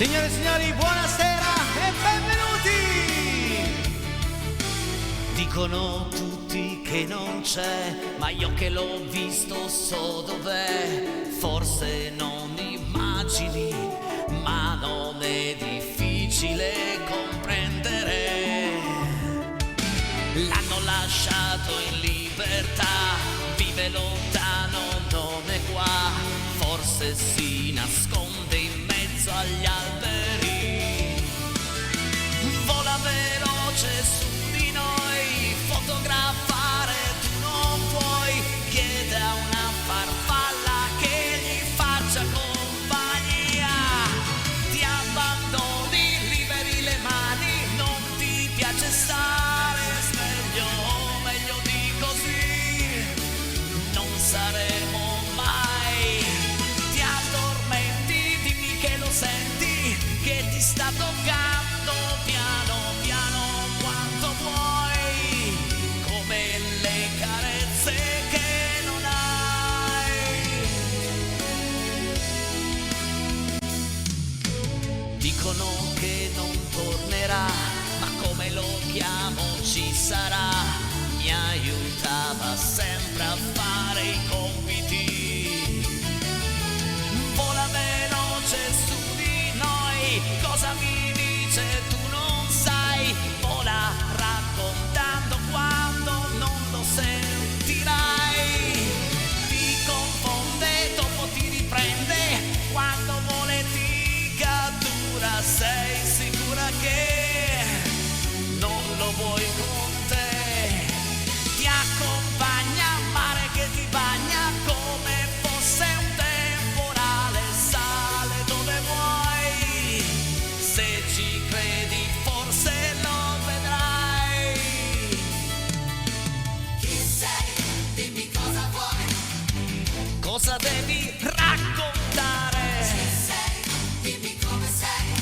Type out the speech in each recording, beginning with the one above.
Signore e signori, buonasera e benvenuti! Dicono tutti che non c'è, ma io che l'ho visto so dov'è. Forse non immagini, ma non è difficile comprendere. L'hanno lasciato in libertà, vive lontano, non è qua. Forse si nasconde in mezzo agli alberi, vola veloce su di noi, fotografare tu non puoi, chiede a una farfalla che gli faccia compagnia, ti abbandoni, liberi le mani, non ti piace stare sveglio, meglio di così non saremo mai, ti addormenti, dimmi che lo senti, che ti sta toccando piano piano quanto vuoi, come le carezze che non hai. Dicono che non tornerà, ma come lo chiamo ci sarà, mi aiutava sempre a fare i compiti, vola veloce su di noi, cosa mi dice tu non sai, vola raccontando quando non lo sentirai, ti confonde, dopo ti riprende, quando vuole ti cattura, sei sicura che non lo vuoi con te, ti accompagna, mare che ti bagna come fosse un temporale, sale dove vuoi, se ci credi forse lo vedrai. Chi sei? Dimmi cosa vuoi, cosa devi raccontare. Chi sei? Dimmi come sei,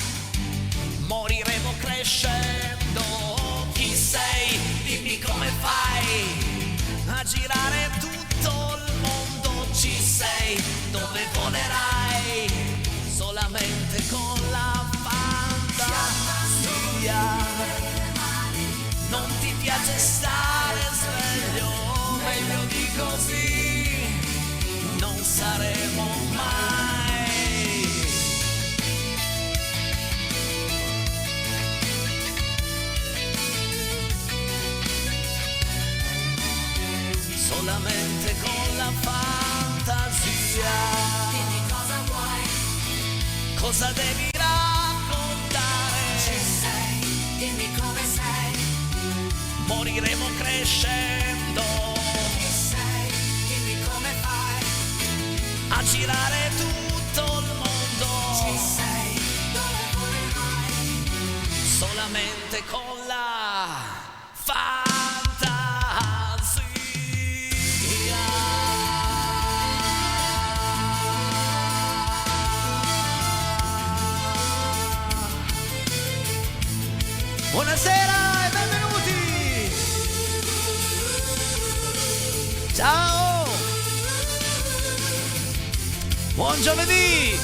moriremo crescendo. Chi sei? Dimmi come fai a girare tutto il mondo. Ci sei, dove volerai, solamente con la fantasia. Non ti piace stare sveglio, meglio di così non saremo mai. Solamente con la fantasia. Dimmi cosa vuoi, cosa devi raccontare. Ci sei, dimmi come sei, moriremo crescendo. Chi sei, dimmi come fai a girare tutto il mondo. Ci sei, dove volerai, solamente con la fantasia. Buonasera e benvenuti! Ciao! Buon giovedì!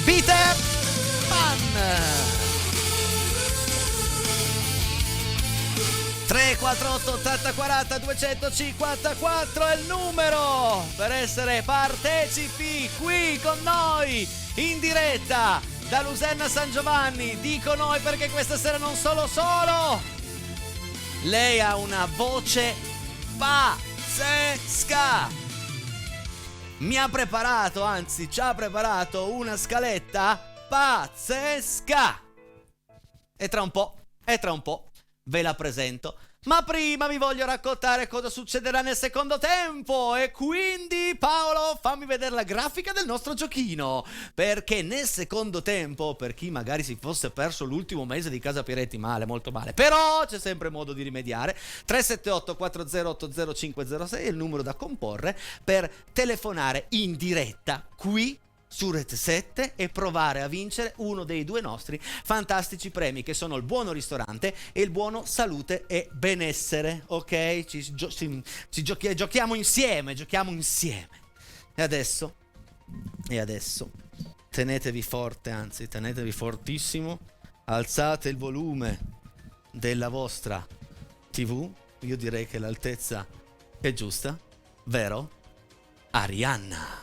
Peter Pan! 348 80 40 254 è il numero per essere partecipi qui con noi in diretta da Luserna San Giovanni. Dico noi perché questa sera non solo lei ha una voce pazzesca, mi ha preparato, anzi ci ha preparato una scaletta pazzesca e tra un po' ve la presento. Ma prima vi voglio raccontare cosa succederà nel secondo tempo e quindi Paolo fammi vedere la grafica del nostro giochino, perché nel secondo tempo, per chi magari si fosse perso l'ultimo mese di Casa Pieretti, male, molto male, però c'è sempre modo di rimediare. 378 4080 506 è il numero da comporre per telefonare in diretta qui su Rete 7 e provare a vincere uno dei due nostri fantastici premi, che sono il buono ristorante e il buono salute e benessere. Ok? Giochiamo insieme. E adesso tenetevi forte, anzi tenetevi fortissimo, alzate il volume della vostra TV, io direi che l'altezza è giusta, vero? Arianna.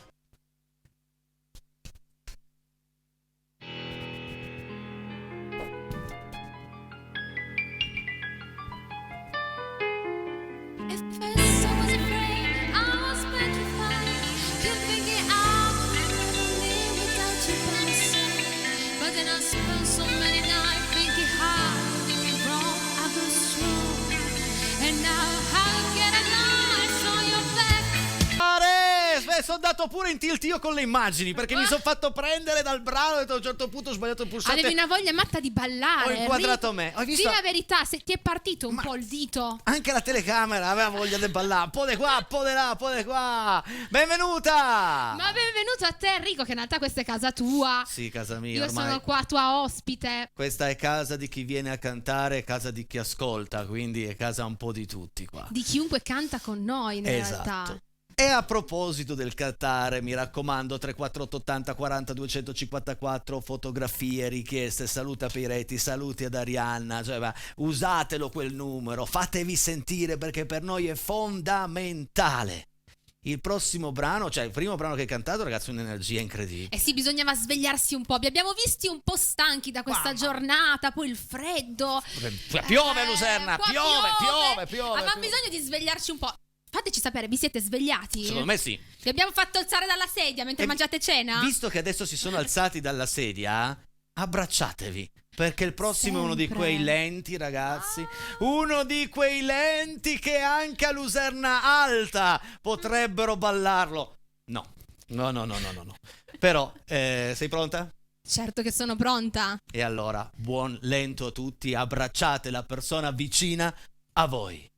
Sono andato pure in tilt io con le immagini perché mi sono fatto prendere dal brano e a un certo punto ho sbagliato il pulsante. Avevi una voglia matta di ballare. Ho inquadrato me. Ho visto... Dì la verità, se ti è partito un po' il dito. Anche la telecamera aveva voglia di ballare. Un po' di qua, un po' di là, un po' di qua. Benvenuta! Ma benvenuto a te, Enrico, che in realtà questa è casa tua. Sì, casa mia. Io ormai. sono qua tua ospite. Questa è casa di chi viene a cantare, è casa di chi ascolta, quindi è casa un po' di tutti qua. Di chiunque canta con noi in realtà. E a proposito del cantare, mi raccomando, 34880 40 254, fotografie, richieste, saluta Piretti, saluti ad Arianna, cioè, usatelo quel numero, fatevi sentire perché per noi è fondamentale. Il prossimo brano, cioè il primo brano che hai cantato, ragazzi, un'energia incredibile. Eh sì, bisognava svegliarsi un po'. Vi abbiamo visti un po' stanchi da questa giornata, poi il freddo. Piove Luserna, piove. Avevamo bisogno di svegliarci un po'. Fateci sapere, vi siete svegliati? Secondo me sì. Vi abbiamo fatto alzare dalla sedia mentre mangiate cena? Visto che adesso si sono alzati dalla sedia, abbracciatevi. Perché il prossimo è uno di quei lenti, ragazzi. Uno di quei lenti che anche a Luserna Alta potrebbero ballarlo. No. Però, sei pronta? Certo che sono pronta. E allora, buon lento a tutti. Abbracciate la persona vicina a voi.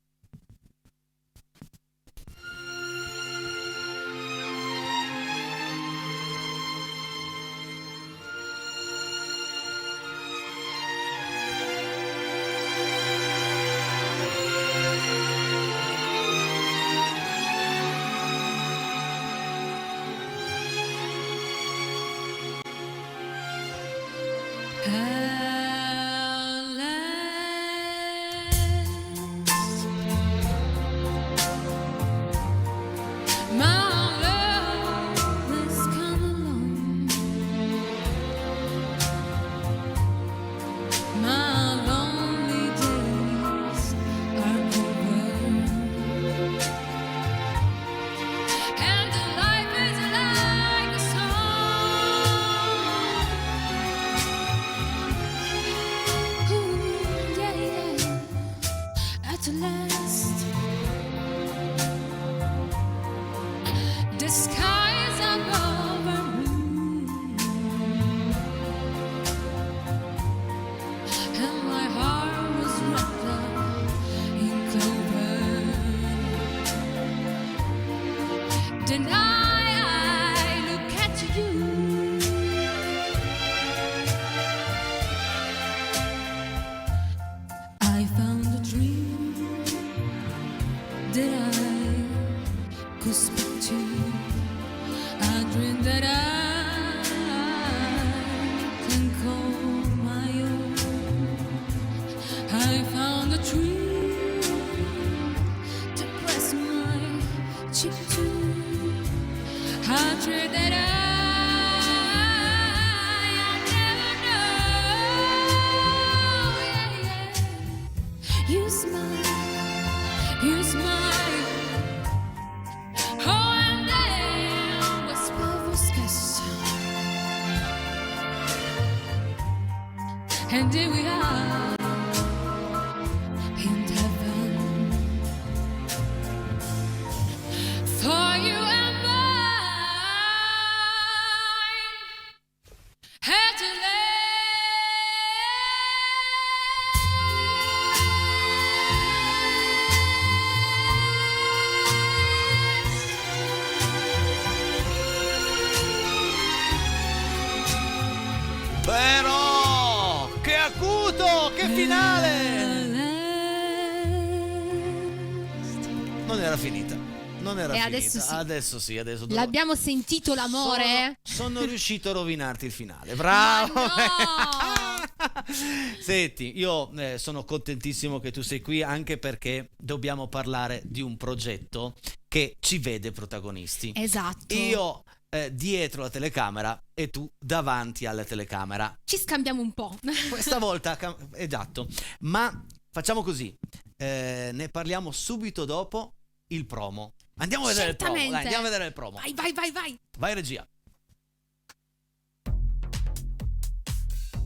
And here we are in heaven for you and mine. Had to Però che acuto, che finale! Non non era E finita. adesso sì. Adesso sì, adesso L'abbiamo sentito l'amore? Sono riuscito a rovinarti il finale. Bravo! Ma no! Senti, io sono contentissimo che tu sei qui, anche perché dobbiamo parlare di un progetto che ci vede protagonisti. Esatto. Io dietro la telecamera e tu davanti alla telecamera. Ci scambiamo un po'. Questa volta, esatto. Ma facciamo così, ne parliamo subito dopo il promo. Andiamo a vedere il promo. Dai, andiamo a vedere il promo. Vai. Vai regia.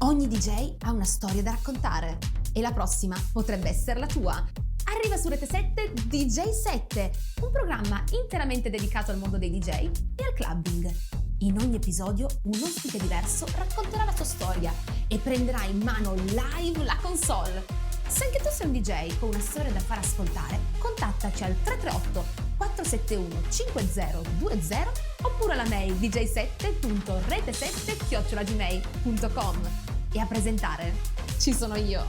Ogni DJ ha una storia da raccontare e la prossima potrebbe essere la tua. Arriva su Rete 7 DJ 7, un programma interamente dedicato al mondo dei DJ e al clubbing. In ogni episodio un ospite diverso racconterà la sua storia e prenderà in mano live la console. Se anche tu sei un DJ con una storia da far ascoltare, contattaci al 338 471 5020 oppure alla mail dj7.rete7@gmail.com. E a presentare ci sono io.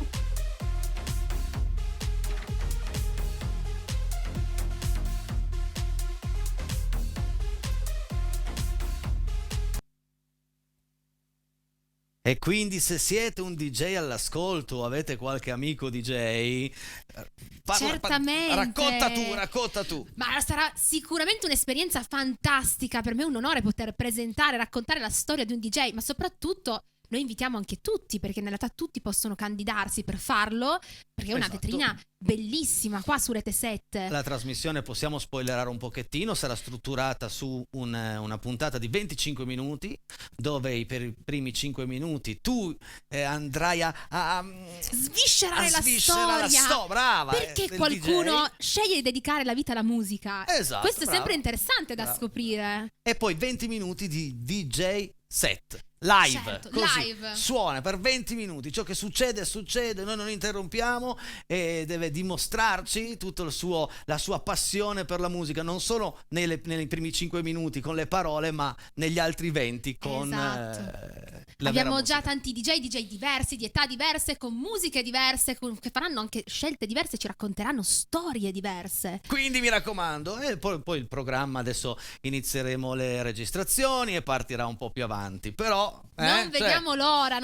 E quindi se siete un DJ all'ascolto o avete qualche amico DJ, Certamente. racconta tu. Ma sarà sicuramente un'esperienza fantastica. Per me è un onore poter presentare, raccontare la storia di un DJ, ma soprattutto noi invitiamo anche tutti, perché in realtà tutti possono candidarsi per farlo, perché è una Esatto. vetrina bellissima qua su Rete 7. La trasmissione, possiamo spoilerare un pochettino, sarà strutturata su una puntata di 25 minuti, dove per i primi 5 minuti tu andrai a Sviscerare la sviscerare storia. brava, Perché del qualcuno DJ. sceglie di dedicare la vita alla musica. Esatto, Questo è brava. sempre interessante da Brava. scoprire. E poi 20 minuti di DJ set live, Certo, così live. suona per 20 minuti, ciò che succede, noi non interrompiamo, e deve dimostrarci tutta la sua passione per la musica, non solo nei primi 5 minuti con le parole, ma negli altri 20 con Esatto. la Abbiamo vera già musica. tanti DJ diversi, di età diverse, con musiche diverse, che faranno anche scelte diverse, ci racconteranno storie diverse. Quindi mi raccomando, e poi il programma, adesso inizieremo le registrazioni e partirà un po' più avanti, però Non vediamo l'ora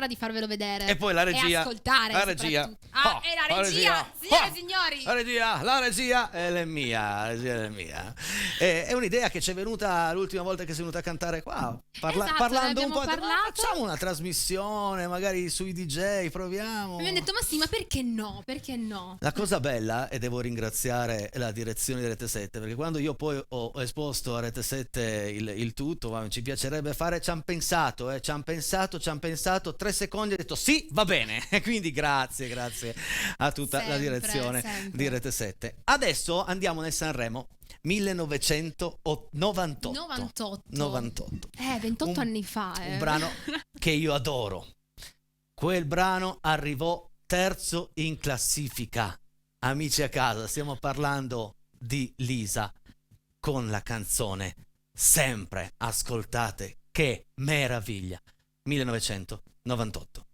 di farvelo vedere. E poi la regia, e ascoltare. la regia, soprattutto. Ah, e la regia, signore e signori. la regia è mia, È un'idea che ci è venuta l'ultima volta che sei venuta a cantare qua, Esatto, parlando ne un po', abbiamo parlato. facciamo una trasmissione magari sui DJ, proviamo. Mi hanno detto, ma sì, ma perché no? Perché no? La cosa bella, e devo ringraziare la direzione di Rete 7, perché quando io poi ho esposto a Rete 7 il tutto, ma ci piacerebbe fare, ci han pensato, 3 secondi, ho detto sì, va bene. Quindi grazie a tutta la direzione sempre. di Rete 7. Adesso andiamo nel Sanremo 1998. 98. 28 anni fa. Un brano che io adoro. Quel brano arrivò terzo in classifica. Amici a casa, stiamo parlando di Lisa con la canzone Sempre. Ascoltate, che meraviglia. 1998.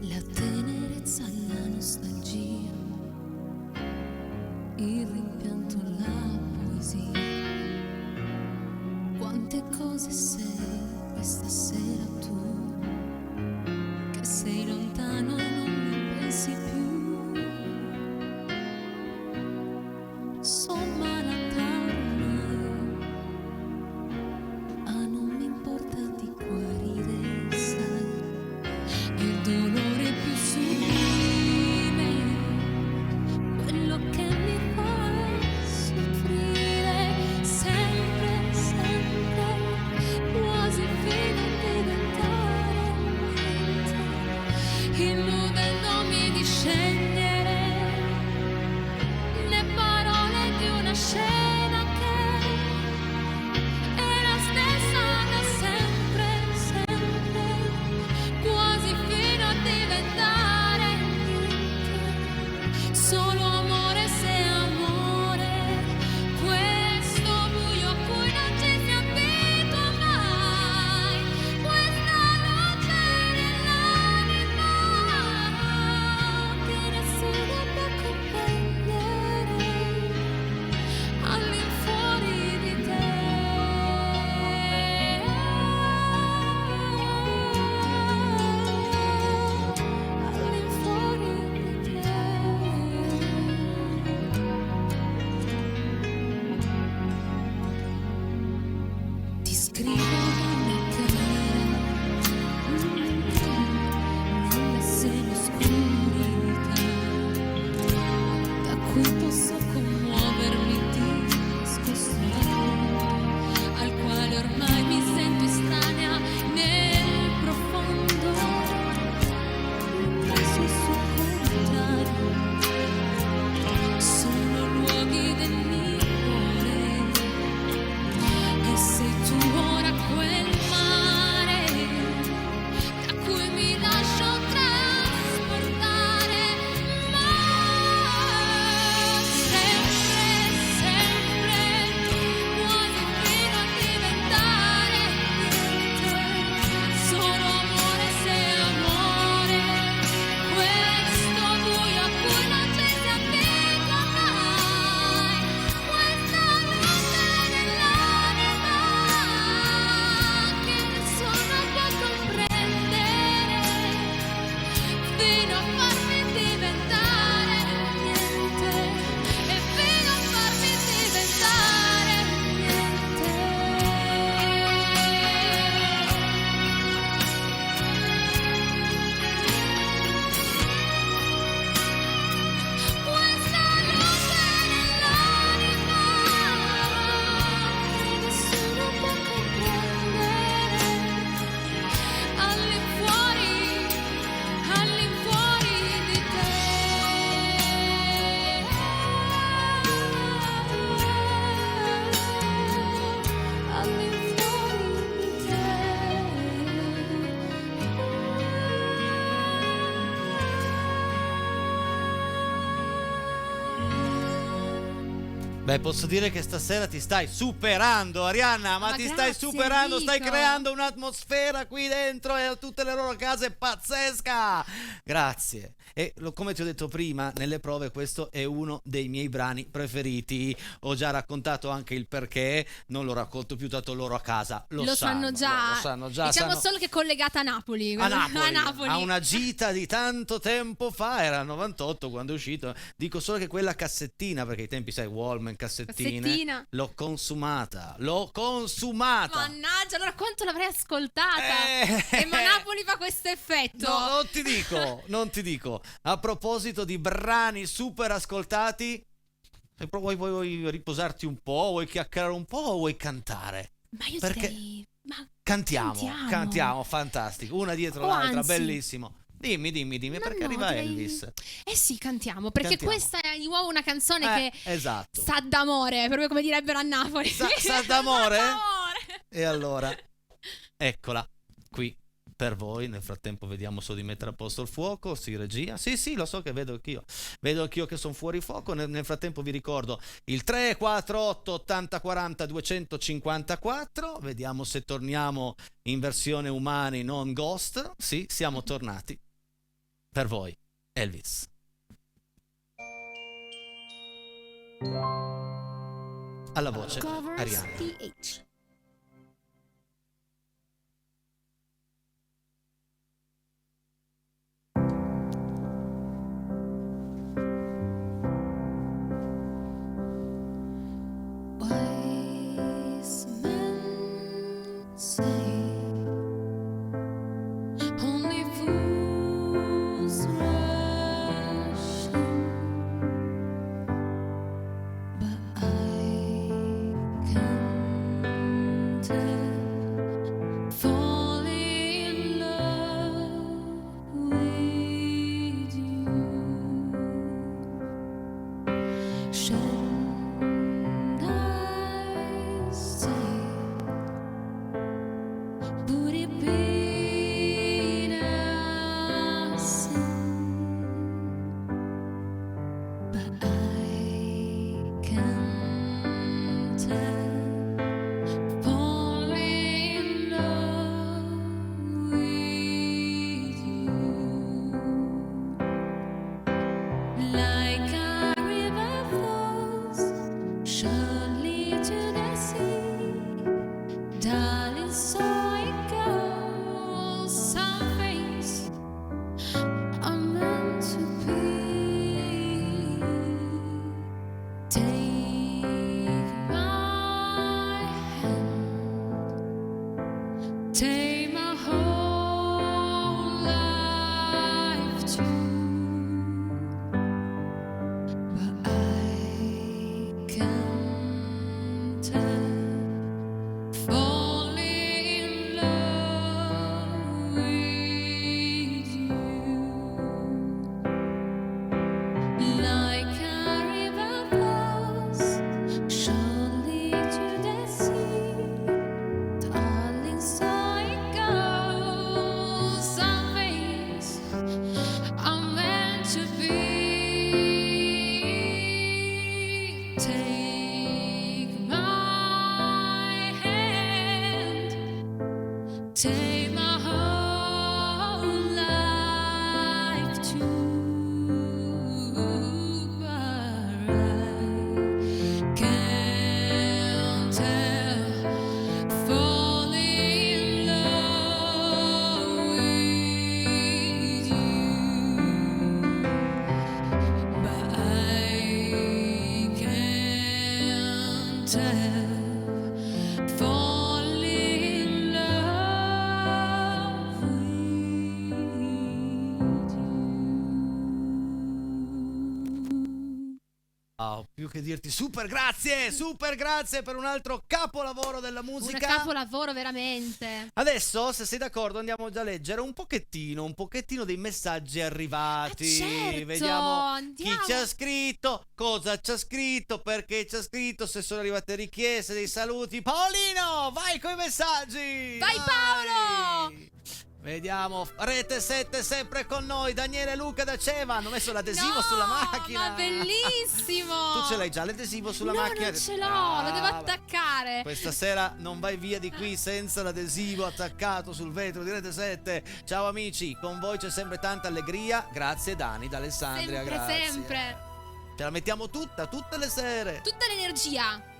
La tenerezza, la nostalgia, il rimpianto, la poesia. Quante cose sei questa sera tu, che sei lontano e non mi pensi più. Sono malata ormai, non mi importa di guarire, sai. Il dolore più sublime, quello che mi fa solo amore se amore, questo buio a cui non ci si abitua mai, questa luce nell'anima che nessuno può comprendere all'infuori di te. All'infuori di te. Ti scrivo una cara nella semioscurità, da cui posso commuovermi di scostare, al quale ormai mi sento estranea nel profondo, preso sul contrario, sono luoghi del mio cuore, e sei tu ora quel mare da cui mi lascio trasportare, ma sempre, sempre, quasi fino a diventare niente, solo amore se amore, questo buio a cui non ci si abitua mai, questa luce nell'anima che nessuno può comprendere, fino a farmi diventare niente, e fino a farmi diventare niente. Questa luce nell'anima che nessuno può comprendere, all'infuori di te. All'infuori di te. Beh, posso dire che stasera ti stai superando, Arianna, ma ti stai grazie, superando, stai Enrico. creando un'atmosfera qui dentro e a tutte le loro case pazzesca. Grazie. E come ti ho detto prima, nelle prove questo è uno dei miei brani preferiti. Ho già raccontato anche il perché, non lo racconto più, tanto loro a casa lo sanno già. lo sanno già. Diciamo sanno- solo che è collegata a Napoli. a Napoli, A Napoli. a una gita di tanto tempo fa, era il 98 quando è uscito. Dico solo che quella cassettina, perché ai tempi sai, Wallman, cassettine, Cassettina. l'ho consumata. Mannaggia, allora quanto l'avrei ascoltata? E ma Napoli fa questo effetto. No, non ti dico. A proposito di brani super ascoltati, vuoi riposarti un po', vuoi chiacchierare un po' o vuoi cantare? Ma io Perché- direi... Ma Cantiamo, fantastico, una dietro O l'altra, anzi- bellissimo. Dimmi, Ma perché no, arriva direi- Elvis. Eh sì, cantiamo, perché Cantiamo. questa è di nuovo una canzone che Esatto. sa d'amore, proprio come direbbero a Napoli. Sa d'amore? Sa d'amore. E allora, eccola qui per voi. Nel frattempo vediamo solo di mettere a posto il fuoco. Sì, regia. Sì, lo so che vedo anch'io che sono fuori fuoco. Nel frattempo vi ricordo il 348 80 40 254. Vediamo se torniamo in versione umani, non ghost. Sì, siamo tornati per voi. Elvis. Alla voce Arianna. PH. Wise men say only fools rush in, but I can't fall in love with you. Shall I say, would it be a sin like a river flows surely to the sea. Darling, so it goes. Some things are meant to be. Take my hand, take my whole life too. But I can't help falling in love with you. Like a river flows surely to the sea. Darling, so it goes. Some things are meant to be. Take my hand, take my whole life too. But I can't help falling in love with you. But I can't help falling in love with you. Wow, più che dirti super grazie per un altro capolavoro della Un musica. capolavoro veramente. Adesso, se sei d'accordo, andiamo già a leggere un pochettino dei messaggi arrivati. Ah, certo, Vediamo andiamo. chi ci ha scritto, cosa ci ha scritto, perché ci ha scritto, se sono arrivate richieste, dei saluti. Paolino, vai coi messaggi! Vai, Paolo! Vediamo, Rete 7 sempre con noi, Daniele e Luca da Ceva hanno messo l'adesivo No, sulla macchina. ma bellissimo! Tu ce l'hai già l'adesivo sulla No, macchina? non ce l'ho, lo devo Ah, attaccare. Questa sera non vai via di qui senza l'adesivo attaccato sul vetro di Rete 7. Ciao amici, con voi c'è sempre tanta allegria. Grazie Dani, da Alessandria, Sempre, grazie. sempre. Ce la mettiamo tutte le sere. Tutta l'energia.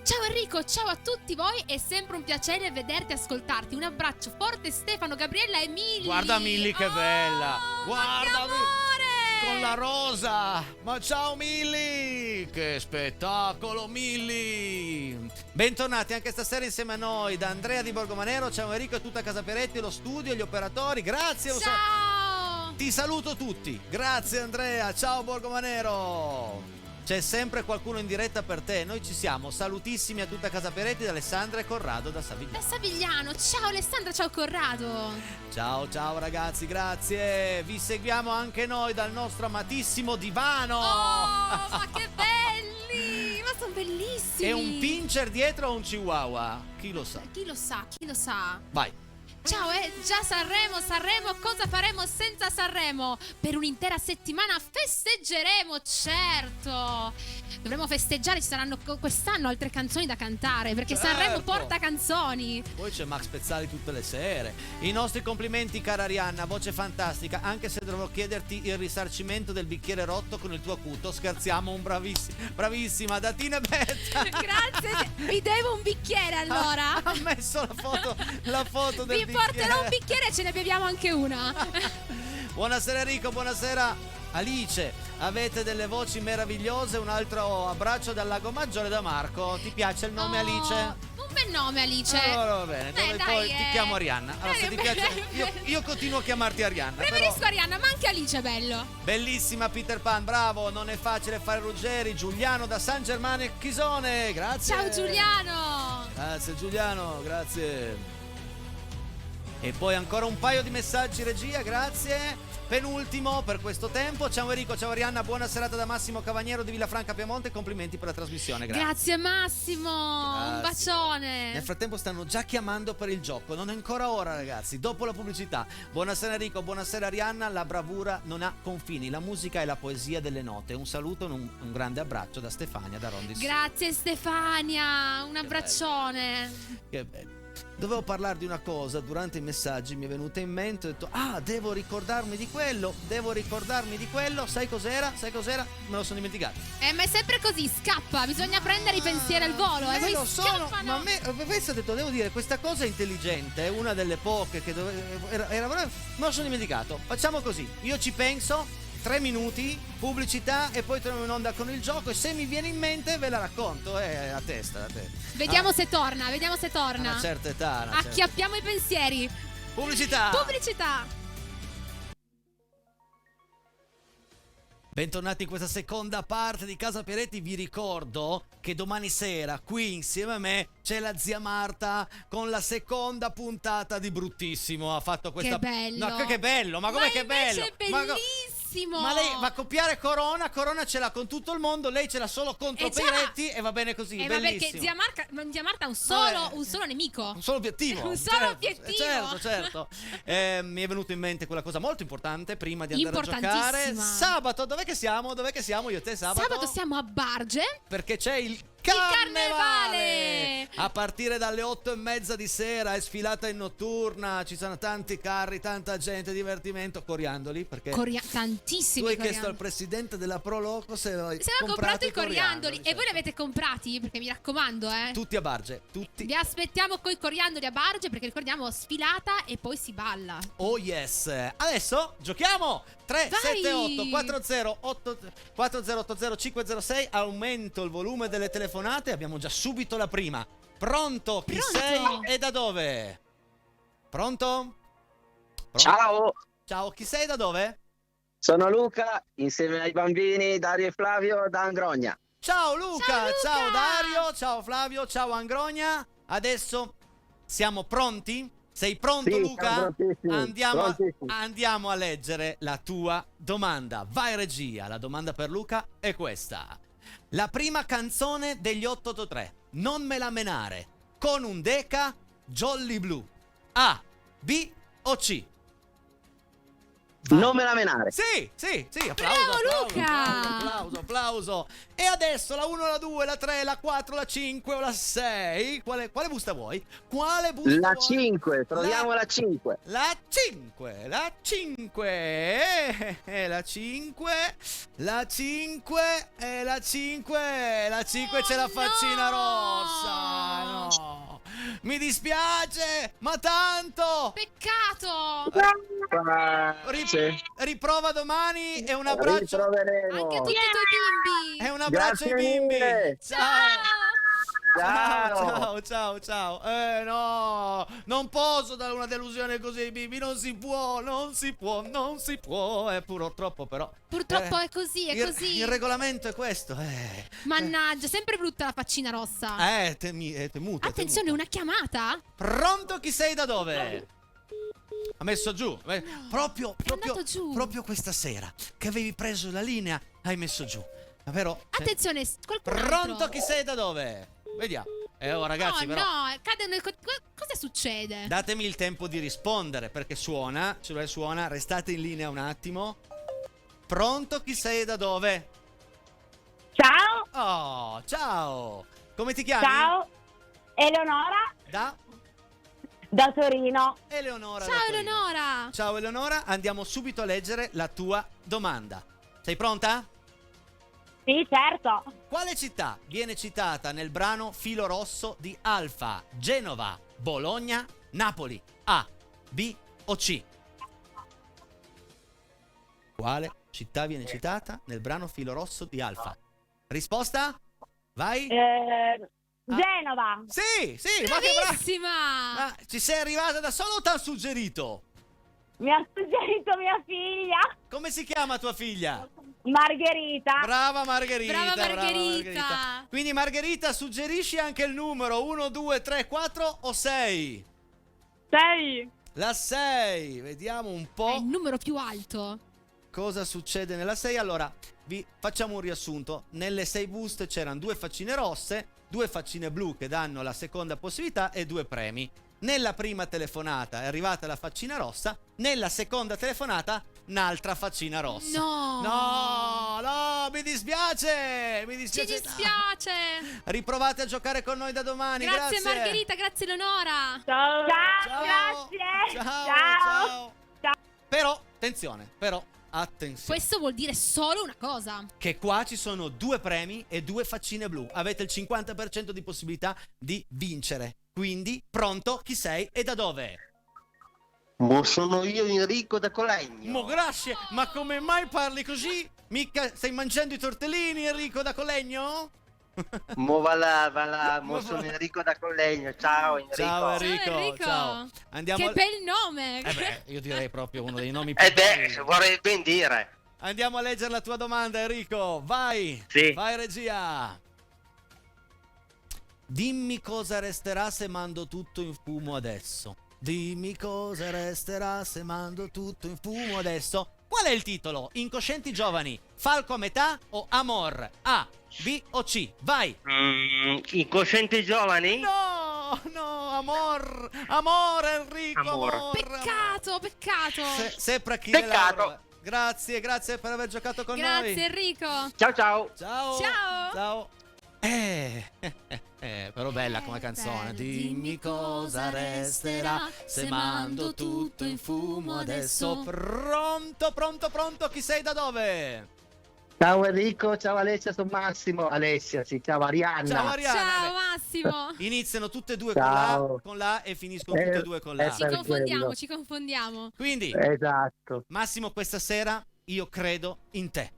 Ciao Enrico, ciao a tutti voi, è sempre un piacere vederti e ascoltarti. Un abbraccio forte Stefano, Gabriella e Milly. Guarda Milly che bella. Oh, Guarda ma che amore! con la rosa. Ma ciao Milly, che spettacolo Milly. Bentornati anche stasera insieme a noi da Andrea di Borgomanero. Ciao Enrico e tutta Casa Peretti, lo studio, gli operatori. Grazie. Ciao! Ti saluto tutti. Grazie Andrea. Ciao Borgomanero. C'è sempre qualcuno in diretta per te. Noi ci siamo. Salutissimi a tutta Casa Peretti da Alessandra e Corrado da Savigliano. Da Savigliano, ciao Alessandra, ciao Corrado. Ciao ragazzi, grazie. Vi seguiamo anche noi dal nostro amatissimo divano. Oh, ma che belli! Ma sono bellissimi. È un pincher dietro o un chihuahua? Chi lo sa? Chi lo sa, chi lo sa. Vai. Ciao, già Sanremo, cosa faremo senza Sanremo? Per un'intera settimana festeggeremo, certo! Dovremo festeggiare, ci saranno quest'anno altre canzoni da cantare, perché Certo. Sanremo porta canzoni. Poi c'è Max Pezzali tutte le sere. I nostri complimenti cara Arianna, voce fantastica, anche se dovrò chiederti il risarcimento del bicchiere rotto con il tuo acuto. Scherziamo, un bravissima da Tina Betta. Grazie, vi devo un bicchiere allora. Ha messo la foto del Vi bicchiere. porterò un bicchiere e ce ne beviamo anche una. Buonasera Enrico, buonasera Alice, avete delle voci meravigliose. Un altro abbraccio dal Lago Maggiore da Marco. Ti piace il nome Alice? Un bel nome Alice. Allora va bene, Dai, poi ti chiamo Arianna. Allora, se ti bene, piace, bene. io continuo a chiamarti Arianna. Preferisco però... Arianna, ma anche Alice è bello. Bellissima Peter Pan, bravo, non è facile fare Ruggeri. Giuliano da San Germano e Chisone, grazie. Ciao Giuliano. Grazie Giuliano, grazie. E poi ancora un paio di messaggi regia, grazie. Penultimo per questo tempo. Ciao Enrico, ciao Arianna, buona serata da Massimo Cavaniero di Villafranca Piemonte. Complimenti per la trasmissione, grazie. Grazie Massimo, un Grazie. bacione. Nel frattempo stanno già chiamando per il gioco. Non è ancora ora, ragazzi. Dopo la pubblicità. Buonasera Enrico, buonasera Arianna. La bravura non ha confini. La musica è la poesia delle note. Un saluto e un grande abbraccio da Stefania da Rondis. Grazie Stefania, un abbraccione. Che bello. dovevo parlare di una cosa, durante i messaggi mi è venuta in mente, ho detto, devo ricordarmi di quello, sai cos'era? Me lo sono dimenticato. Ma è sempre così, scappa, bisogna prendere i pensieri al volo, Me poi lo sono, scappano. ma penso, ho detto, devo dire, questa cosa intelligente, è una delle poche che era me lo sono dimenticato. Facciamo così, io ci penso, 3 minuti, pubblicità e poi torniamo in onda con il gioco, e se mi viene in mente ve la racconto, a testa. Vediamo se torna, A una certa età. Acchiappiamo i pensieri. Pubblicità. Bentornati in questa seconda parte di Casa Pieretti. Vi ricordo che domani sera qui insieme a me c'è la zia Marta con la seconda puntata di Bruttissimo. Ha fatto questa... Che bello! No, che bello! Ma com'è che bello? È bellissimo! Ma lei va a copiare Corona ce l'ha con tutto il mondo, lei ce l'ha solo contro Pieretti e va bene così, ma bellissimo. perché zia Marta ha un solo nemico. Un solo obiettivo. Un solo obiettivo. Certo. Mi è venuto in mente quella cosa molto importante prima di andare a giocare. Sabato, dov'è che siamo? Io e te sabato? Sabato siamo a Barge. Perché c'è il carnevale! A partire dalle 8:30 di sera è sfilata in notturna, ci sono tanti carri, tanta gente, divertimento, coriandoli, perché tantissimi tu hai coriandoli. chiesto al presidente della Pro Loco se aveva comprato i coriandoli. E certo. voi li avete comprati? Perché mi raccomando, tutti a Barge, tutti. Vi aspettiamo coi coriandoli a Barge, perché ricordiamo sfilata e poi si balla. Oh yes. Adesso giochiamo. 378 4080 506. Aumento il volume delle telefonate. Abbiamo già subito la prima. Pronto? Chi sei e da dove? Pronto? Ciao, Chi sei e da dove? sono Luca, insieme ai bambini Dario e Flavio da Angrogna. Ciao Luca, ciao Dario, ciao Flavio, ciao Angrogna. Adesso siamo pronti? Sei pronto, Sì, Luca? siamo prontissimi. Andiamo a leggere la tua domanda. Vai regia, la domanda per Luca è questa. La prima canzone degli 883, Non me la menare, con un Deca, Jolly Blue. A, B o C? Non me la menare. Sì, applauso, Bravo, Luca! Applauso. E adesso la 1, la 2, la 3, la 4, la 5 o la 6? Quale busta vuoi? La vuoi? 5, troviamo la 5. La 5, la 5, la 5, la 5 e la 5. La 5 c'è la faccina rossa. No. Mi dispiace, ma tanto. Peccato! Riprova domani e un abbraccio. Ritroveremo. Anche a tutti i tuoi bimbi! E un abbraccio ai Grazie bimbi. mille. Ciao. No, non posso dare una delusione così ai bimbi. Non si può. Purtroppo però. Purtroppo è così, è così. Il regolamento è questo. Mannaggia, sempre brutta la faccina rossa. Temuta. Attenzione, una chiamata? Pronto, chi sei da dove? Ha messo giù. Proprio andato giù. Proprio questa sera che avevi preso la linea, hai messo giù. Davvero? Attenzione, qualcun altro. Pronto, chi sei da dove? Vediamo. Ragazzi, però. No, cade nel... Cosa succede? Datemi il tempo di rispondere, perché suona, restate in linea un attimo. Pronto, chi sei e da dove? Ciao, Oh, ciao. Come ti chiami? ciao, Eleonora da Torino. Eleonora. Ciao da Torino. Eleonora. Ciao Eleonora, andiamo subito a leggere la tua domanda. Sei pronta? Sì, certo. Quale città viene citata nel brano Filo Rosso di Alfa? Genova, Bologna, Napoli. A, B o C? Quale città viene citata nel brano Filo Rosso di Alfa? Risposta? Vai. Genova. Sì, ma che brava. Bravissima. Ci sei arrivata da solo o t'han suggerito? Mi ha suggerito mia figlia, Come si chiama tua figlia? Margherita. Brava Margherita. Brava Margherita. Quindi Margherita, suggerisci anche il numero 1, 2, 3, 4 o 6? 6. La 6. Vediamo un È po' il numero più alto. cosa succede nella 6. Allora, vi facciamo un riassunto. Nelle 6 buste c'erano 2 faccine rosse, 2 faccine blu che danno la seconda possibilità e 2 premi. Nella prima telefonata è arrivata la faccina rossa, nella seconda telefonata un'altra faccina rossa. No. No, mi dispiace. Ci dispiace. Riprovate a giocare con noi da domani. Grazie Margherita, grazie Eleonora. Ciao. Ciao. Grazie. Ciao. Ciao. Però, attenzione. Questo vuol dire solo una cosa. Che qua ci sono 2 premi e 2 faccine blu. Avete il 50% di possibilità di vincere. Quindi, pronto? Chi sei e da dove? Sono io Enrico da Colegno. Mo grazie, ma come mai parli così? Mica stai mangiando i tortellini, Enrico da Colegno? Va là, sono Enrico da Colegno. Ciao Enrico. Ciao Enrico. Ciao, Enrico. Ciao. Andiamo Che bel nome. io direi proprio uno dei nomi più Ed è, belli. vorrei ben dire. Andiamo a leggere la tua domanda, Enrico. Vai. Sì. Vai regia. Dimmi cosa resterà se mando tutto in fumo adesso. Dimmi cosa resterà se mando tutto in fumo adesso. Qual è il titolo? Incoscienti giovani, Falco a metà o Amor? A, B o C? Vai. Incoscienti giovani? No, Amor, Enrico, Amor. Peccato. Sempre a chi Peccato. Grazie per aver giocato con noi. Grazie Enrico. Ciao. Ciao. Però bella come canzone. bella. Dimmi cosa resterà se mando tutto in fumo adesso. Pronto? Chi sei da dove? Ciao Enrico, ciao Alessia, sono Massimo. Alessia, sì, ciao Arianna. Ciao Arianna. Ciao Massimo. Iniziano tutte e due Ciao. con la e finiscono tutte e due con la. per quello. Ci confondiamo. Quindi, Esatto. Massimo, questa sera io credo in te.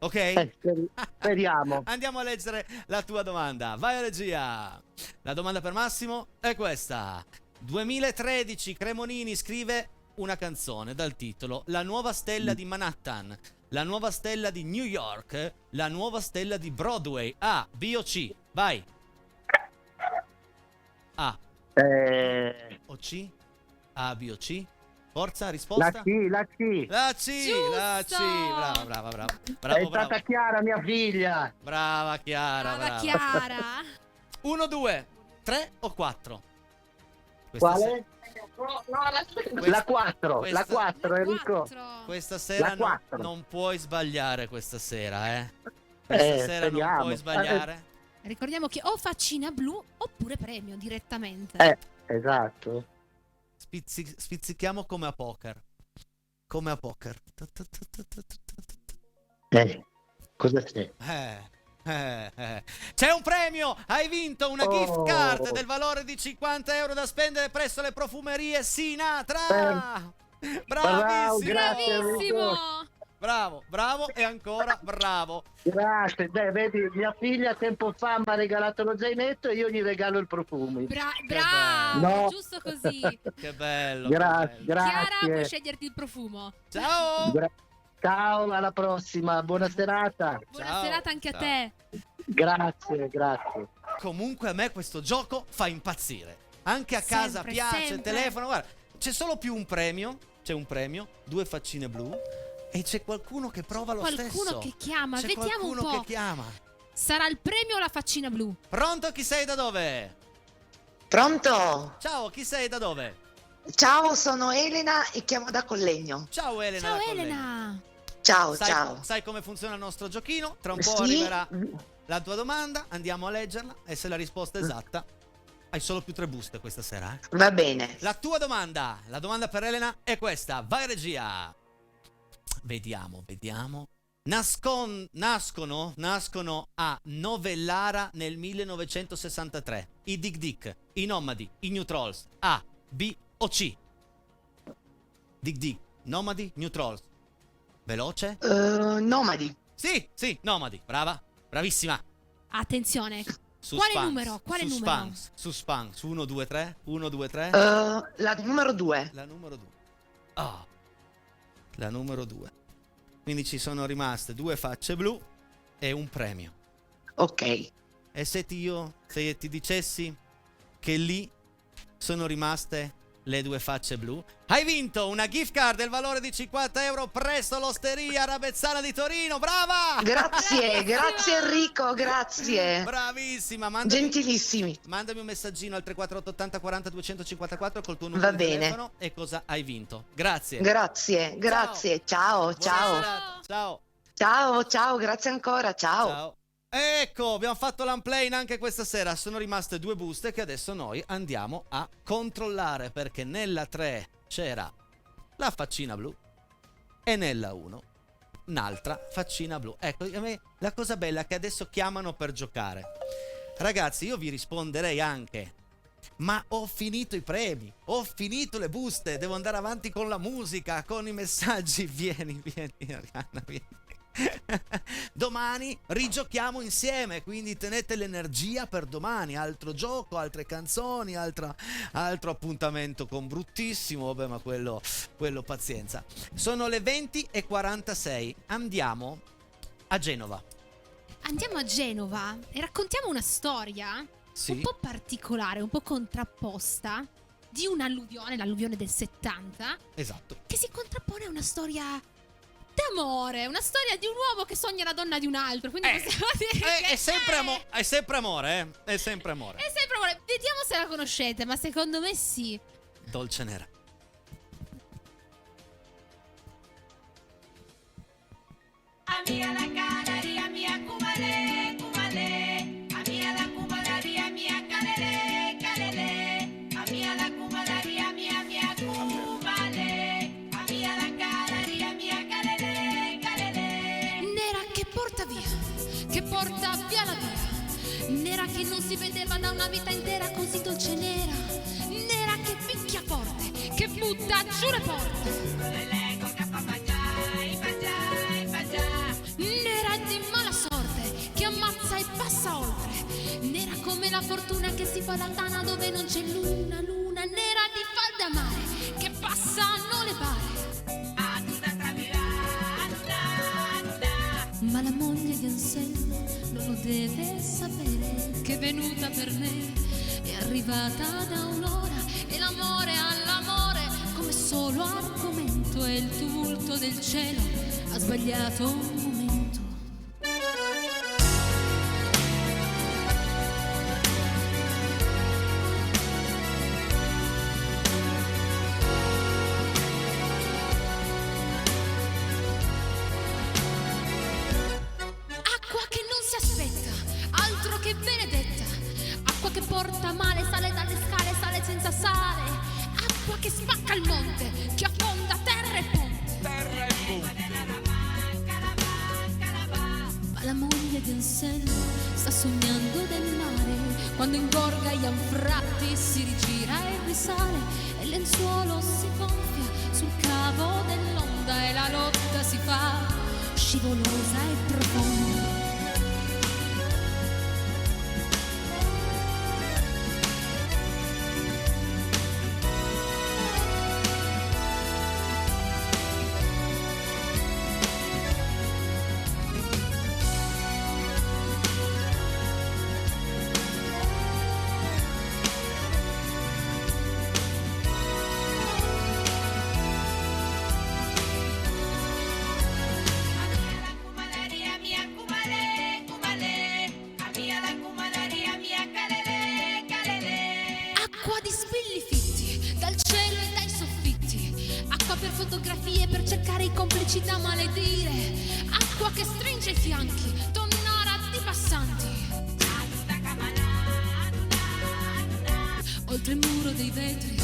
Ok? Speriamo. Andiamo a leggere la tua domanda. Vai regia. La domanda per Massimo è questa. 2013 Cremonini scrive una canzone dal titolo La nuova stella di Manhattan, la nuova stella di New York, la nuova stella di Broadway. A, B o C? Vai. A o C? A, B o C? Forza, risposta? La C. La C, Giusto! la C. Brava. È stata Chiara, mia figlia. Brava Chiara, Brava brava. Chiara. 1, 2, 3 o 4? Quale? La 4, questa- la 4 Enrico. Questa sera La 4. non puoi sbagliare questa sera, eh? Questa sera non speriamo. puoi sbagliare. Ricordiamo che o faccina blu oppure premio direttamente. Esatto. Spizzichiamo come a poker. Come a poker. Cosa c'è? C'è un premio! Hai vinto una gift Oh. card del valore di 50 euro da spendere presso le profumerie Sinatra! Bravissimo! grazie, Enrico. Bravissimo. Bravo e ancora bravo. Grazie, vedi, mia figlia tempo fa mi ha regalato lo zainetto e io gli regalo il profumo. Bravo, No. giusto così. Che bello. Grazie, che bello. Chiara, puoi grazie. sceglierti il profumo. Ciao! Ciao, alla prossima, buona serata. Buona Ciao. serata anche a Ciao. te. Grazie. Comunque a me questo gioco fa impazzire. Anche a casa Sempre, piace, sempre. telefono, guarda, c'è solo più un premio, c'è un premio, 2 faccine blu e c'è qualcuno che prova lo stesso. Qualcuno che chiama, C'è vediamo un qualcuno po'. che chiama. Sarà il premio o la faccina blu? Pronto, chi sei da dove? Pronto? Ciao, chi sei da dove? Ciao, sono Elena e chiamo da Collegno. Ciao Elena. Ciao da Collegno. Elena. Ciao, Sai, ciao. sai come funziona il nostro giochino? Tra un po' Sì. arriverà la tua domanda, andiamo a leggerla e se la risposta è esatta hai solo più 3 buste questa sera, eh? Va bene. La tua domanda, la domanda per Elena è questa. Vai regia. Vediamo. Nascono a Novellara nel 1963 i Dick Dick, i Nomadi, i New Trolls. A, B o C? Dick Dick, Nomadi, New Trolls. Veloce? Nomadi. Sì, Nomadi. Brava, bravissima. Attenzione. Suspense, Quale numero? Suspense. 1, 2, 3. 1, 2, 3. La numero 2. La numero 2. La numero 2. Quindi ci sono rimaste 2 facce blu e un premio. Ok. E se ti dicessi che lì sono rimaste le 2 facce blu, hai vinto una gift card del valore di 50 euro presso l'Osteria Rabezzana di Torino. Brava! Grazie Enrico, grazie. Bravissima. Gentilissimi. Mandami un messaggino al 348 80 40 254 col tuo numero Va di bene. telefono e cosa hai vinto. Grazie. Grazie. Ciao. Buona serata. Ciao. Ciao, ciao, grazie ancora, ciao. Ciao. Ecco, abbiamo fatto l'unplane anche questa sera. Sono rimaste 2 buste che adesso noi andiamo a controllare, perché nella 3 c'era la faccina blu e nella 1 un'altra faccina blu. Ecco, a me la cosa bella è che adesso chiamano per giocare. Ragazzi, io vi risponderei anche: ma ho finito i premi, ho finito le buste, devo andare avanti con la musica, con i messaggi. Vieni, Arianna, vieni. Domani rigiochiamo insieme, quindi tenete l'energia per domani. Altro gioco, altre canzoni, altro appuntamento con Bruttissimo. Vabbè, ma quello pazienza. Sono le 20:46. Andiamo a Genova. Andiamo a Genova e raccontiamo una storia Sì. un po' particolare, un po' contrapposta, di un'alluvione, l'alluvione del 70, Esatto. che si contrappone a una storia d'amore, una storia di un uomo che sogna la donna di un altro. Quindi possiamo dire che È sempre amore, È sempre amore. è sempre amore. Vediamo se la conoscete, ma secondo me sì. Dolce Nera. Amiga la canaria mia cumale, cumale. Amiga la cumalaria mia calele, calele. Amiga la cumalaria mia cumale. Amiga la canaria mia calele, calele. Nera che porta via la via. Nera che non si vedeva da una vita intera, così dolce nera. Nera che picchia forte, che butta giù le porte. Nera di mala sorte, che ammazza e passa oltre. Nera come la fortuna che si fa la tana dove non c'è luna, luna. Nera di falda a mare, che passano le bare. Ma la moglie di Anselmo non lo deve sapere, che è venuta per me, è arrivata da un'ora, e l'amore all'amore come solo argomento, e il tumulto del cielo ha sbagliato un momento. Acqua che non si aspetta, altro che benedetta. Acqua che porta male, sale dalle scale, sale senza sale. Acqua che spacca il monte, che affonda terra e ponte. Ma la moglie di Anselmo sta sognando del mare, quando ingorga gli anfratti si rigira e risale, e il lenzuolo si gonfia sul cavo dell'onda, e la lotta si fa scivolosa e profonda. Acqua di spilli fitti dal cielo e dai soffitti. Acqua per fotografie, per cercare i complici da maledire. Acqua che stringe i fianchi, tonnara di passanti. Oltre il muro dei vetri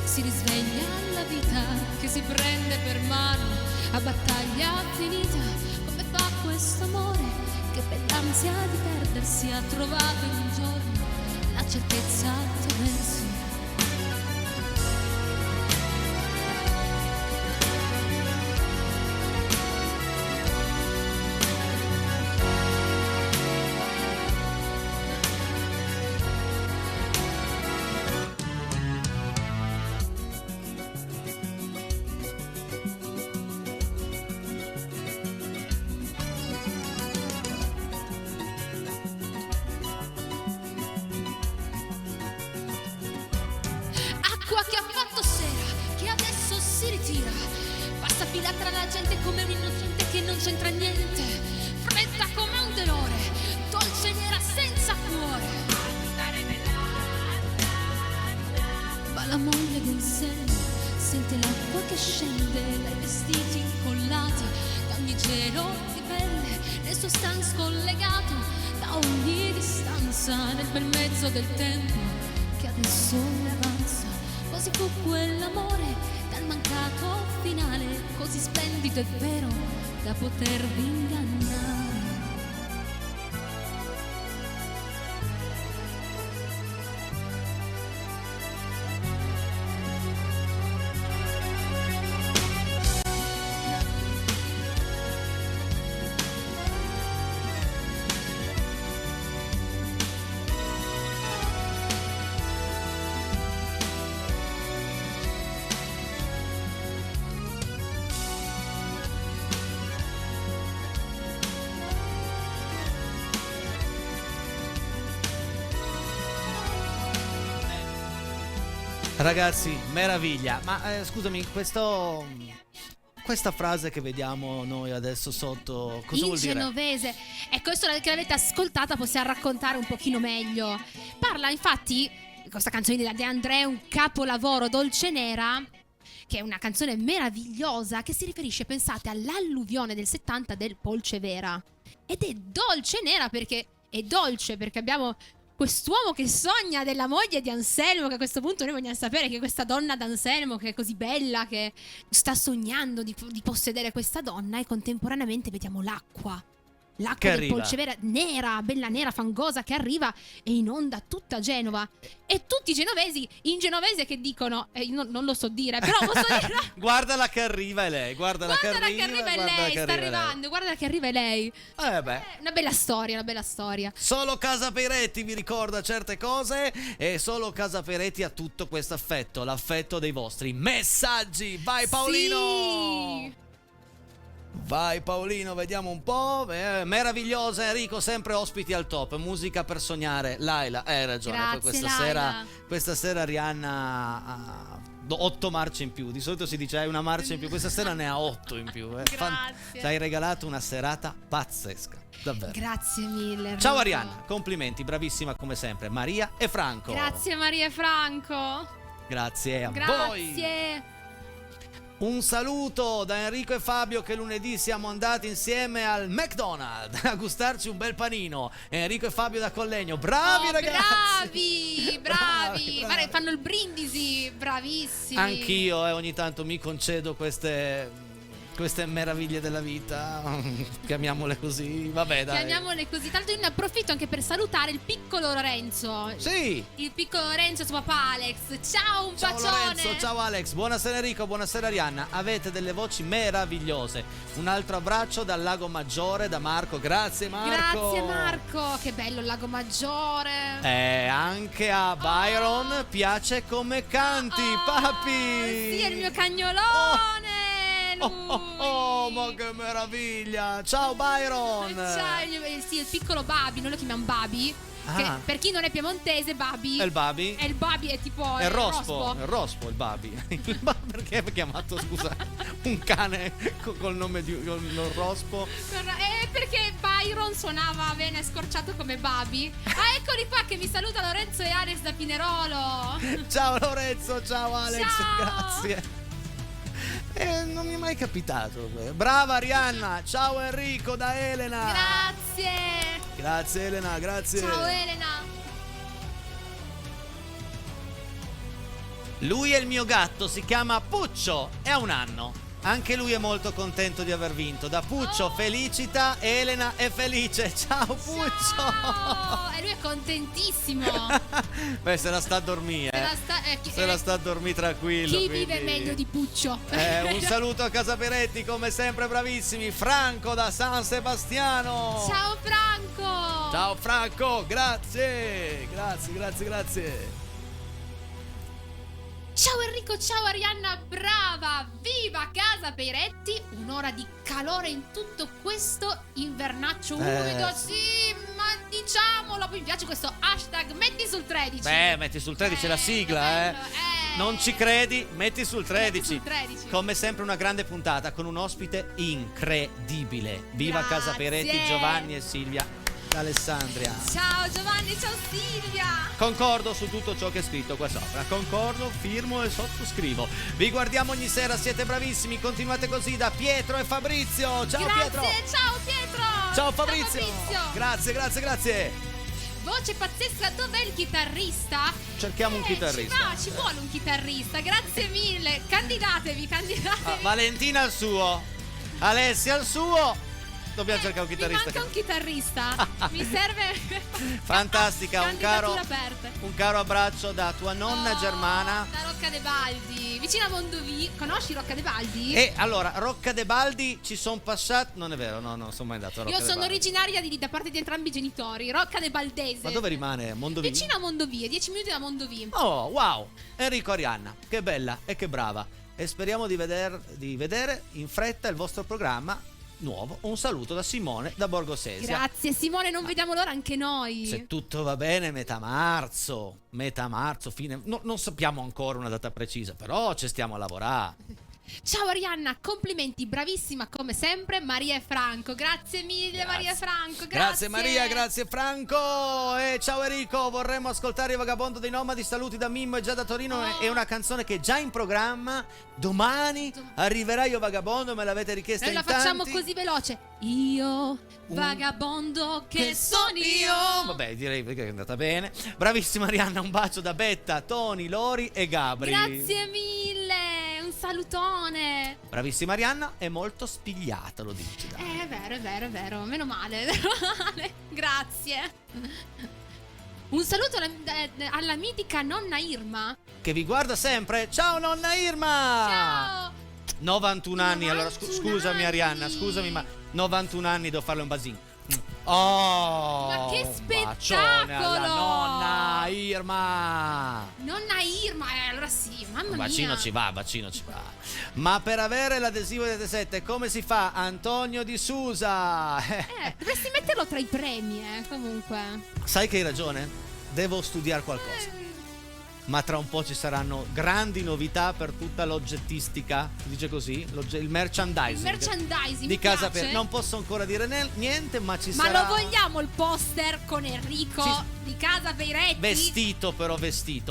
si risveglia la vita, che si prende per mano a battaglia finita. Come fa questo amore che per l'ansia di perdersi ha trovato in un giorno la certezza di tenersi. Acqua che ha fatto sera, che adesso si ritira. Passa fila tra la gente come un innocente che non c'entra niente. Fredda come un dolore, dolce nera senza cuore. Ma la moglie del seno sente l'acqua che scende dai vestiti incollati, da ogni gelo di pelle adesso stan scollegato da ogni distanza nel bel mezzo del tempo che adesso avanza. Così fu quell'amore dal mancato finale, così splendido e vero da potervi ingannare. Ragazzi, meraviglia. Ma scusami, questa frase che vediamo noi adesso sotto, cosa in vuol dire? genovese. Ecco, adesso che l'avete ascoltata possiamo raccontare un pochino meglio. Parla infatti, questa canzone di De André è un capolavoro, Dolce Nera, che è una canzone meravigliosa che si riferisce, pensate, all'alluvione del 70 del Polcevera. Ed è dolce nera perché è dolce, perché abbiamo quest'uomo che sogna della moglie di Anselmo, che a questo punto noi vogliamo sapere che questa donna d'Anselmo, che è così bella, che sta sognando di possedere questa donna, e contemporaneamente vediamo l'acqua Che del arriva. Polcevera, nera, bella nera, fangosa, che arriva e inonda tutta Genova. E tutti i genovesi, in genovese, che dicono, io non lo so dire, però posso dire... Guardala che arriva è lei, guardala che arriva è guardala lei, che sta arriva è lei. arrivando, guarda che arriva è lei. Beh. Una bella storia, una bella storia. Solo Casa Peretti vi ricorda certe cose, e solo Casa Peretti ha tutto questo affetto, l'affetto dei vostri messaggi. Vai Paolino! Sì. Vai Paolino, vediamo un po'. Meravigliosa Enrico, sempre ospiti al top. Musica per sognare. Laila, hai ragione. Grazie, Poi Laila. questa sera Rihanna ha 8 marce in più. Di solito si dice hai una marcia in più, questa sera ne ha 8 in più. Grazie. Ci hai regalato una serata pazzesca, davvero. Grazie mille, Enrico. Ciao Arianna, complimenti, bravissima come sempre. Maria e Franco. Grazie Maria e Franco. Grazie a voi. Grazie. Un saluto da Enrico e Fabio, che lunedì siamo andati insieme al McDonald's a gustarci un bel panino. Enrico e Fabio da Collegno, bravi ragazzi. Bravi. Guarda, fanno il brindisi, bravissimi. Anch'io ogni tanto mi concedo queste meraviglie della vita, chiamiamole così, vabbè dai. Chiamiamole così. Tanto io ne approfitto anche per salutare il piccolo Lorenzo. Sì. Il piccolo Lorenzo, suo papà Alex. Ciao, un Ciao bacione. Lorenzo, ciao Alex, buonasera Enrico, buonasera Arianna, avete delle voci meravigliose. Un altro abbraccio dal Lago Maggiore, da Marco, grazie Marco. Grazie Marco, che bello il Lago Maggiore. Anche a Byron piace come canti, papi. Sì, è il mio cagnolone. Ma che meraviglia. Ciao Byron. Ciao, sì, il piccolo Babi, noi lo chiamiamo Babi. Che per chi non è piemontese, Babi È il Babi? È il Babi, è tipo È il rospo. È il rospo, il Babi. Perché è chiamato, scusa, un cane col nome di un rospo? Perché Byron suonava bene scorciato come Babi. Eccoli qua che mi saluta Lorenzo e Alex da Pinerolo. Ciao Lorenzo, ciao Alex, Ciao. grazie. Non mi è mai capitato. Brava Arianna, ciao Enrico da Elena. Grazie. Grazie Elena, grazie. Ciao Elena. Lui è il mio gatto, si chiama Puccio e ha 1 anno. Anche lui è molto contento di aver vinto. Da Puccio felicita, Elena è felice. Ciao Puccio. Ciao. E lui è contentissimo. Beh, se la sta a dormire. Se la sta a dormire tranquillo. Chi quindi... vive meglio di Puccio? Un saluto a Casa Peretti, come sempre bravissimi. Franco da San Sebastiano. Ciao Franco. Ciao Franco, grazie. Grazie. Ciao Enrico, ciao Arianna, brava! Viva Casa Peretti! Un'ora di calore in tutto questo invernaccio umido. Sì, ma diciamolo, mi piace questo hashtag metti sul 13. Beh, metti sul 13 la sigla, bello, Non ci credi? Metti sul 13. Metti sul 13. Come sempre una grande puntata con un ospite incredibile. Viva Grazie. Casa Peretti, Giovanni e Silvia d'Alessandria. Ciao Giovanni, ciao Silvia! Concordo su tutto ciò che è scritto qua sopra. Concordo, firmo e sottoscrivo. Vi guardiamo ogni sera, siete bravissimi. Continuate così da Pietro e Fabrizio. Ciao Grazie, Pietro. ciao Pietro! Ciao Fabrizio. Fabrizio. Grazie. Voce pazzesca, dov'è il chitarrista? Cerchiamo un chitarrista. Ci vuole un chitarrista, grazie mille. Candidatevi. Valentina al suo, Alessia al suo. Dobbiamo cercare un chitarrista. Mi manca un chitarrista. Mi serve. Fantastica, un caro aperte. abbraccio da tua nonna Germana. Da Rocca de Baldi, vicino a Mondovì. Conosci Rocca de Baldi? E allora, Rocca de Baldi ci sono passati. Non è vero, no, non sono mai andato a Rocca Io de sono Baldi. originaria da parte di entrambi i genitori. Rocca de Baldese. Ma dove rimane? Mondovì? Vicino a Mondovì, 10 minuti da Mondovì. Oh, wow! Enrico Arianna, che bella e che brava. E speriamo di vedere in fretta il vostro programma nuovo. Un saluto da Simone da Borgo Sesia. Grazie Simone, non vediamo l'ora anche noi. Se tutto va bene, metà marzo, fine. Non sappiamo ancora una data precisa, però ci stiamo a lavorare. Ciao Arianna, complimenti, bravissima come sempre, Maria e Franco. Grazie mille Maria e Franco, Grazie Maria, grazie Franco. E ciao Enrico, vorremmo ascoltare il Vagabondo dei Nomadi. Saluti da Mimmo e già da Torino. È una canzone che è già in programma. Domani arriverà Io Vagabondo, me l'avete richiesta Noi in la facciamo tanti. così veloce. Io vagabondo che sono io. Vabbè, direi che è andata bene. Bravissima Arianna, un bacio da Betta, Toni, Lori e Gabri. Grazie mille, un salutone. Bravissima Arianna, è molto spigliata, lo dici. Dai. È vero, meno male. Grazie. Un saluto alla mitica nonna Irma. Che vi guarda sempre. Ciao nonna Irma. Ciao. 91 anni, allora scusami Arianna, scusami, ma 91 anni devo farle un basin. Oh, ma che spettacolo! Bacione alla nonna Irma. Nonna Irma, allora sì, mamma mia. Bacino ci va. Ma per avere l'adesivo del 7 come si fa? Antonio Di Susa. Dovresti metterlo tra i premi, comunque. Sai che hai ragione? Devo studiare qualcosa. Ma tra un po' ci saranno grandi novità per tutta l'oggettistica, si dice così, il merchandising. Il merchandising di mi Casa piace. Non posso ancora dire niente, ma ci Ma sarà. lo vogliamo il poster con Enrico di Casa Peiretti? Vestito.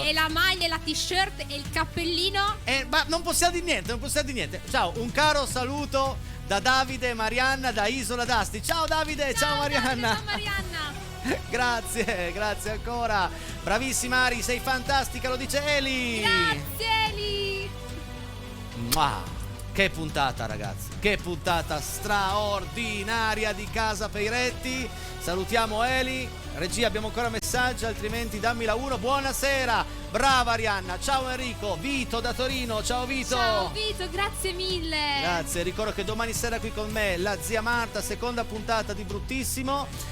E la maglia, e la t-shirt e il cappellino? Ma non possiamo dire niente. Ciao, un caro saluto da Davide e Marianna da Isola d'Asti. Ciao Davide, ciao Marianna. Ciao Marianna. Grazie ancora. Bravissima Ari, sei fantastica, lo dice Eli. Grazie Eli. Che puntata ragazzi, che puntata straordinaria di Casa Peiretti. Salutiamo Eli. Regia, abbiamo ancora messaggi, altrimenti dammi la 1. Buonasera, brava Arianna. Ciao Enrico, Vito da Torino. Ciao Vito. Ciao Vito, grazie mille. Grazie, ricordo che domani sera qui con me la zia Marta, seconda puntata di Bruttissimo.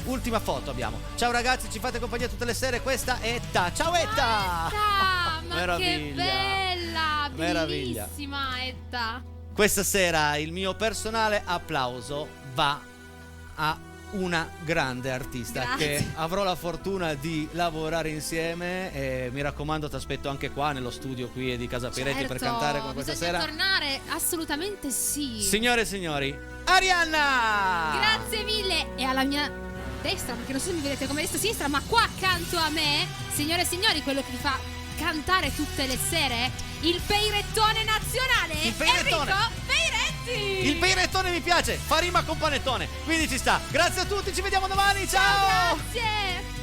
Ultima foto abbiamo. Ciao ragazzi, ci fate compagnia tutte le sere. Questa è Etta. Ciao Etta. Ma Meraviglia. che bella, Meraviglia. bellissima Etta. Questa sera il mio personale applauso va a una grande artista. Grazie. Che avrò la fortuna di lavorare insieme e mi raccomando ti aspetto anche qua nello studio qui di Casa Peiretti per cantare come questa bisogna sera. tornare, assolutamente sì. Signore e signori, Arianna. Grazie mille. E alla mia destra, perché non so se mi vedete come destra o sinistra, ma qua accanto a me, signore e signori, quello che vi fa cantare tutte le sere, il Peirettone nazionale, Il Peirettone. Enrico Peiretti. Il Peirettone mi piace, fa rima con panettone, quindi ci sta. Grazie a tutti, ci vediamo domani, ciao. Grazie.